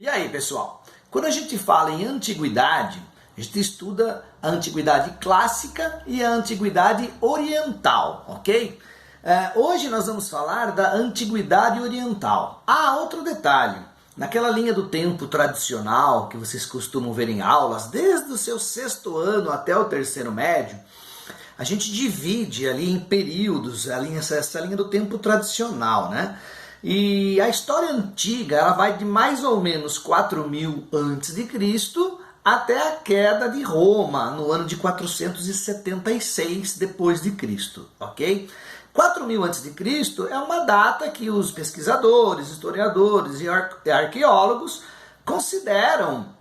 E aí, pessoal? Quando a gente fala em antiguidade, a gente estuda a antiguidade clássica e a antiguidade oriental, ok? Hoje nós vamos falar da antiguidade oriental. Outro detalhe. Naquela linha do tempo tradicional que vocês costumam ver em aulas, desde o seu 6º ano até o 3º médio, a gente divide ali em períodos, essa linha do tempo tradicional, né? E a história antiga, ela vai de mais ou menos 4000 a.C. até a queda de Roma, no ano de 476 depois de Cristo, ok? 4000 a.C. é uma data que os pesquisadores, historiadores e arqueólogos consideram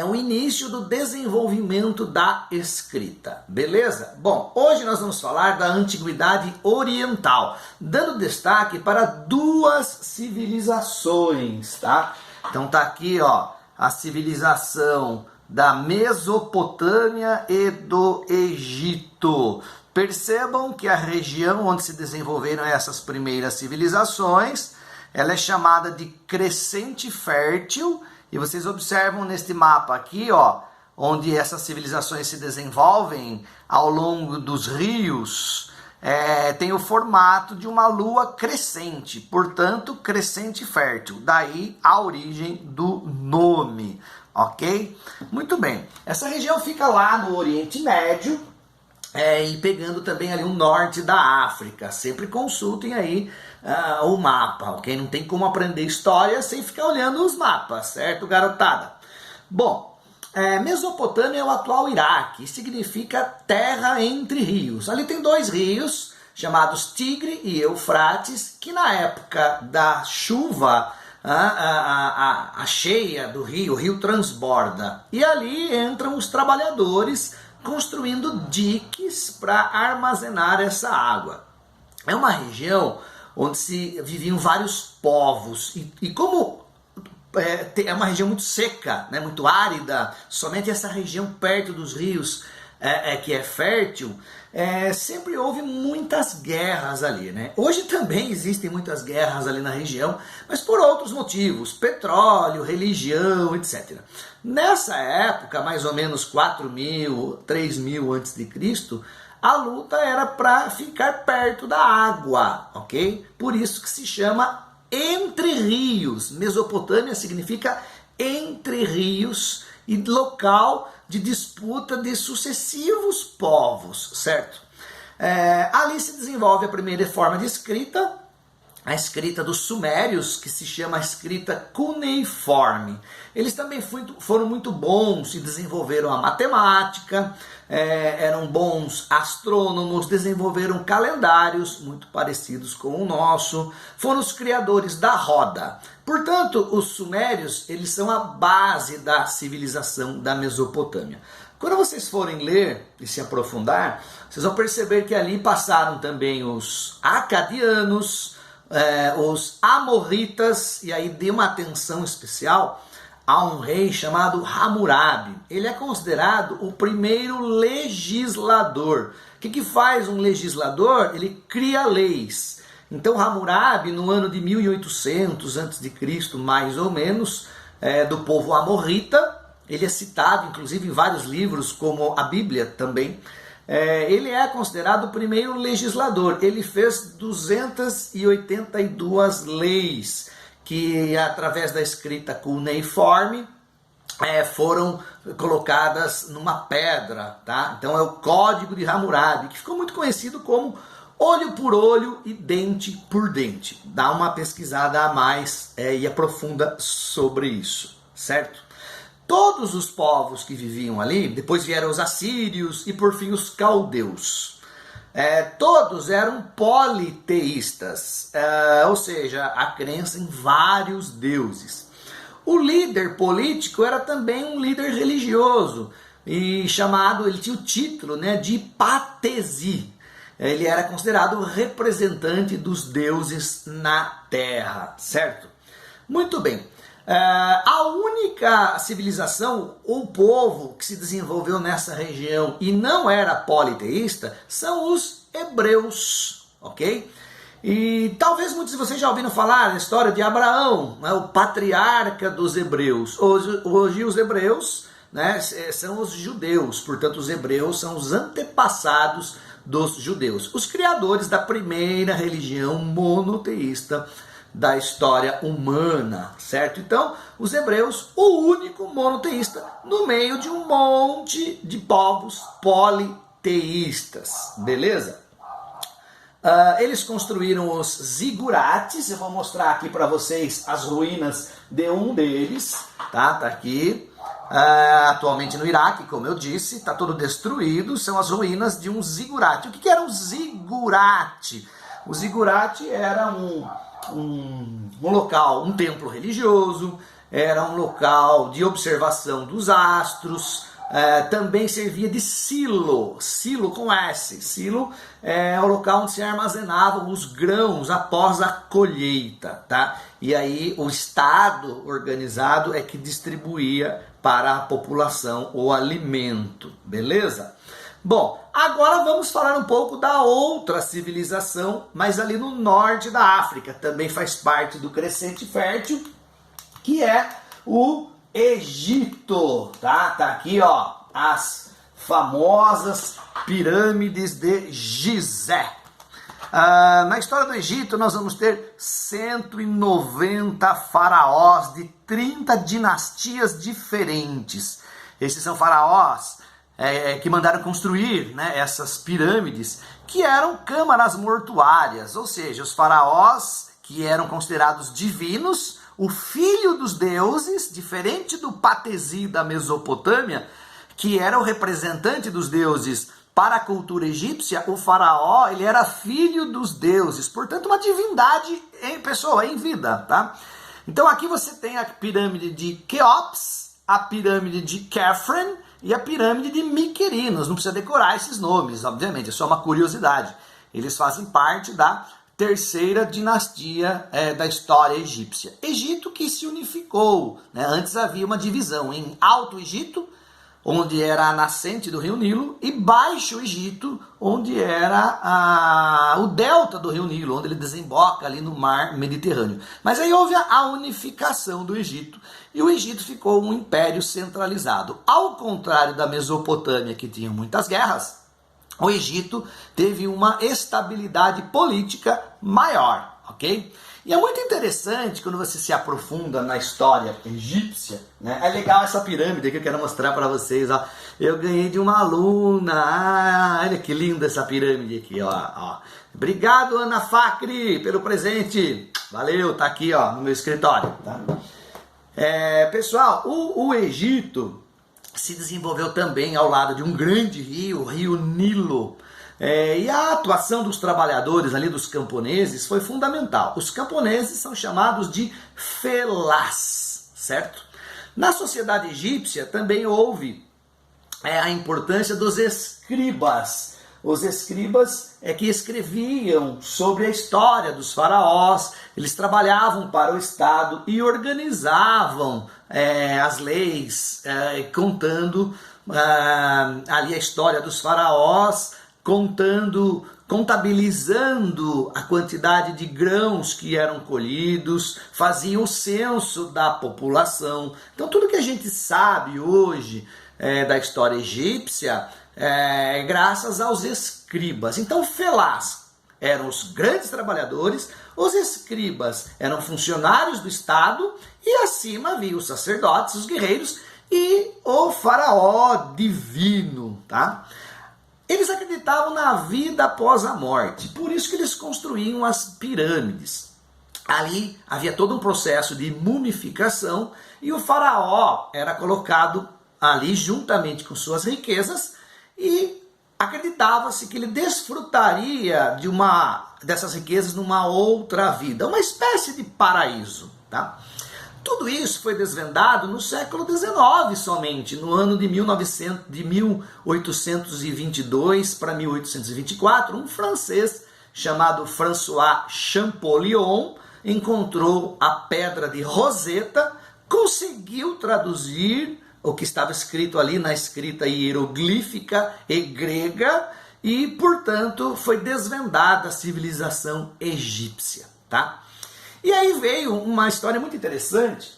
o início do desenvolvimento da escrita, beleza? Bom, hoje nós vamos falar da antiguidade oriental, dando destaque para duas civilizações, tá? Então tá aqui, ó, a civilização da Mesopotâmia e do Egito. Percebam que a região onde se desenvolveram essas primeiras civilizações, ela é chamada de crescente fértil. E vocês observam neste mapa aqui, ó, onde essas civilizações se desenvolvem ao longo dos rios, tem o formato de uma lua crescente, portanto, crescente fértil. Daí a origem do nome, ok? Muito bem. Essa região fica lá no Oriente Médio, e pegando também ali o norte da África. Sempre consultem aí o mapa, ok? Não tem como aprender história sem ficar olhando os mapas, certo, garotada? Bom, Mesopotâmia é o atual Iraque, significa terra entre rios. Ali tem dois rios, chamados Tigre e Eufrates, que na época da chuva, a cheia do rio, o rio transborda. E ali entram os trabalhadores construindo diques para armazenar essa água. É uma região onde se viviam vários povos e como é uma região muito seca, né, muito árida, somente essa região perto dos rios que é fértil, sempre houve muitas guerras ali, né? Hoje também existem muitas guerras ali na região, mas por outros motivos, petróleo, religião, etc. Nessa época, mais ou menos 4000, 3000 a.C., a luta era para ficar perto da água, ok? Por isso que se chama Entre Rios. Mesopotâmia significa entre rios e local de disputa de sucessivos povos, certo? Ali se desenvolve a primeira forma de escrita, a escrita dos sumérios, que se chama a escrita cuneiforme. Eles também foram muito bons e desenvolveram a matemática, eram bons astrônomos, desenvolveram calendários muito parecidos com o nosso, foram os criadores da roda. Portanto, os sumérios, eles são a base da civilização da Mesopotâmia. Quando vocês forem ler e se aprofundar, vocês vão perceber que ali passaram também os acadianos, os amorritas, e aí dê uma atenção especial a um rei chamado Hammurabi. Ele é considerado o primeiro legislador. O que faz um legislador? Ele cria leis. Então Hammurabi, no ano de 1800 a.C., mais ou menos, do povo amorrita, ele é citado inclusive em vários livros, como a Bíblia também. Ele é considerado o primeiro legislador. Ele fez 282 leis que, através da escrita cuneiforme, foram colocadas numa pedra, tá? Então é o Código de Hammurabi, que ficou muito conhecido como olho por olho e dente por dente. Dá uma pesquisada a mais e aprofunda sobre isso, certo? Todos os povos que viviam ali, depois vieram os assírios e por fim os caldeus. Todos eram politeístas, ou seja, a crença em vários deuses. O líder político era também um líder religioso, e ele tinha o título, né, de patesi. Ele era considerado o representante dos deuses na terra, certo? Muito bem. A única civilização ou povo que se desenvolveu nessa região e não era politeísta são os hebreus, ok? E talvez muitos de vocês já ouviram falar na história de Abraão, né, o patriarca dos hebreus. Hoje os hebreus, né, são os judeus, portanto os hebreus são os antepassados dos judeus, os criadores da primeira religião monoteísta da história humana, certo? Então, os hebreus, o único monoteísta no meio de um monte de povos politeístas, beleza? Eles construíram os zigurates. Eu vou mostrar aqui para vocês as ruínas de um deles, tá? Tá aqui. Atualmente no Iraque, como eu disse, está todo destruído. São as ruínas de um zigurate. O que era um zigurate? O zigurate era um local, um templo religioso, era um local de observação dos astros. Também servia de silo com S. Silo é o local onde se armazenavam os grãos após a colheita, tá? E aí o Estado organizado é que distribuía para a população o alimento, beleza? Bom, agora vamos falar um pouco da outra civilização, mas ali no norte da África, também faz parte do Crescente Fértil, que é o Egito, tá? Tá aqui, ó, as famosas pirâmides de Gizé. Na história do Egito, nós vamos ter 190 faraós de 30 dinastias diferentes. Esses são faraós que mandaram construir, né, essas pirâmides, que eram câmaras mortuárias, ou seja, os faraós que eram considerados divinos, o filho dos deuses, diferente do Patesi da Mesopotâmia, que era o representante dos deuses para a cultura egípcia. O faraó, ele era filho dos deuses, portanto uma divindade em pessoa, em vida, tá? Então aqui você tem a pirâmide de Quéops, a pirâmide de Khafre e a pirâmide de Miquerinos. Não precisa decorar esses nomes, obviamente, é só uma curiosidade. Eles fazem parte da terceira dinastia da história egípcia. Egito que se unificou, né? Antes havia uma divisão em Alto Egito, onde era a nascente do rio Nilo, e Baixo Egito, onde era o delta do rio Nilo, onde ele desemboca ali no mar Mediterrâneo. Mas aí houve a unificação do Egito, e o Egito ficou um império centralizado. Ao contrário da Mesopotâmia, que tinha muitas guerras, o Egito teve uma estabilidade política maior, ok? E é muito interessante quando você se aprofunda na história egípcia, né? É legal essa pirâmide que eu quero mostrar para vocês, ó. Eu ganhei de uma aluna, olha que linda essa pirâmide aqui, ó. Obrigado, Ana Facri, pelo presente. Valeu, tá aqui, ó, no meu escritório, tá? Pessoal, o Egito se desenvolveu também ao lado de um grande rio, o rio Nilo. E a atuação dos trabalhadores ali, dos camponeses, foi fundamental. Os camponeses são chamados de felás, certo? Na sociedade egípcia também houve a importância dos escribas. Os escribas que escreviam sobre a história dos faraós, eles trabalhavam para o Estado e organizavam as leis, contando ali a história dos faraós, contabilizando a quantidade de grãos que eram colhidos, faziam o censo da população. Então tudo que a gente sabe hoje da história egípcia é graças aos escribas. Então felás eram os grandes trabalhadores, os escribas eram funcionários do Estado e acima havia os sacerdotes, os guerreiros e o faraó divino, tá? Eles acreditavam na vida após a morte, por isso que eles construíam as pirâmides. Ali havia todo um processo de mumificação e o faraó era colocado ali juntamente com suas riquezas e acreditava-se que ele desfrutaria dessas riquezas numa outra vida, uma espécie de paraíso, tá? Tudo isso foi desvendado no século XIX somente, no ano de 1822 para 1824, um francês chamado François Champollion encontrou a pedra de Roseta, conseguiu traduzir o que estava escrito ali na escrita hieroglífica e grega e, portanto, foi desvendada a civilização egípcia, tá? E aí veio uma história muito interessante,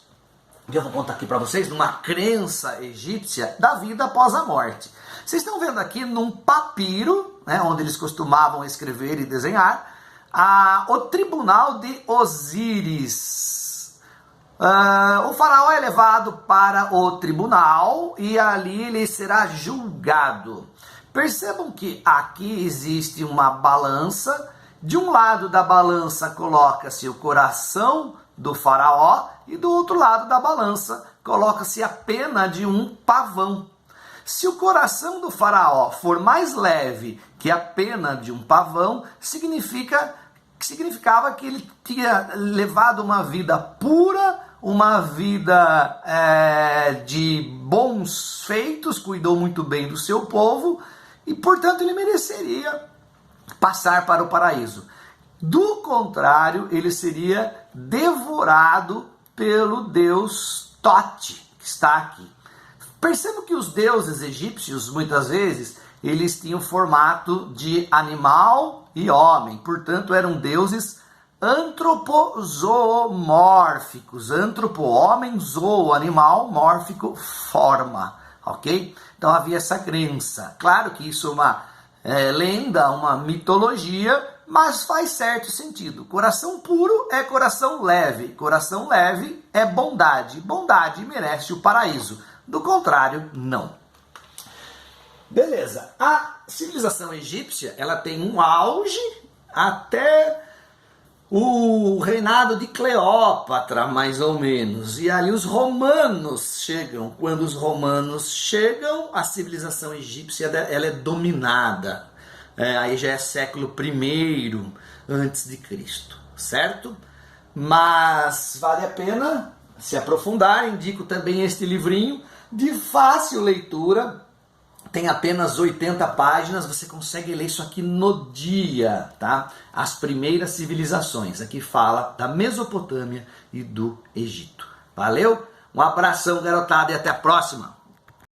que eu vou contar aqui para vocês, numa crença egípcia da vida após a morte. Vocês estão vendo aqui num papiro, né, onde eles costumavam escrever e desenhar, o tribunal de Osíris. O faraó é levado para o tribunal e ali ele será julgado. Percebam que aqui existe uma balança. De um lado da balança coloca-se o coração do faraó e do outro lado da balança coloca-se a pena de um pavão. Se o coração do faraó for mais leve que a pena de um pavão, significava que ele tinha levado uma vida pura, uma vida de bons feitos, cuidou muito bem do seu povo e, portanto, ele mereceria passar para o paraíso. Do contrário, ele seria devorado pelo deus Tote, que está aqui. Perceba que os deuses egípcios, muitas vezes, eles tinham formato de animal e homem. Portanto, eram deuses antropozoomórficos. Antropo, homem, zoo, animal, mórfico, forma. Ok? Então havia essa crença. Claro que isso é uma lenda, uma mitologia, mas faz certo sentido. Coração puro é coração leve. Coração leve é bondade. Bondade merece o paraíso. Do contrário, não. Beleza. A civilização egípcia, ela tem um auge até o reinado de Cleópatra, mais ou menos. E ali os romanos chegam. Quando os romanos chegam, a civilização egípcia ela é dominada. Aí já é século I antes de Cristo, certo? Mas vale a pena se aprofundar. Indico também este livrinho de fácil leitura. Tem apenas 80 páginas, você consegue ler isso aqui no dia, tá? As primeiras civilizações. Aqui fala da Mesopotâmia e do Egito. Valeu? Um abração, garotada, e até a próxima!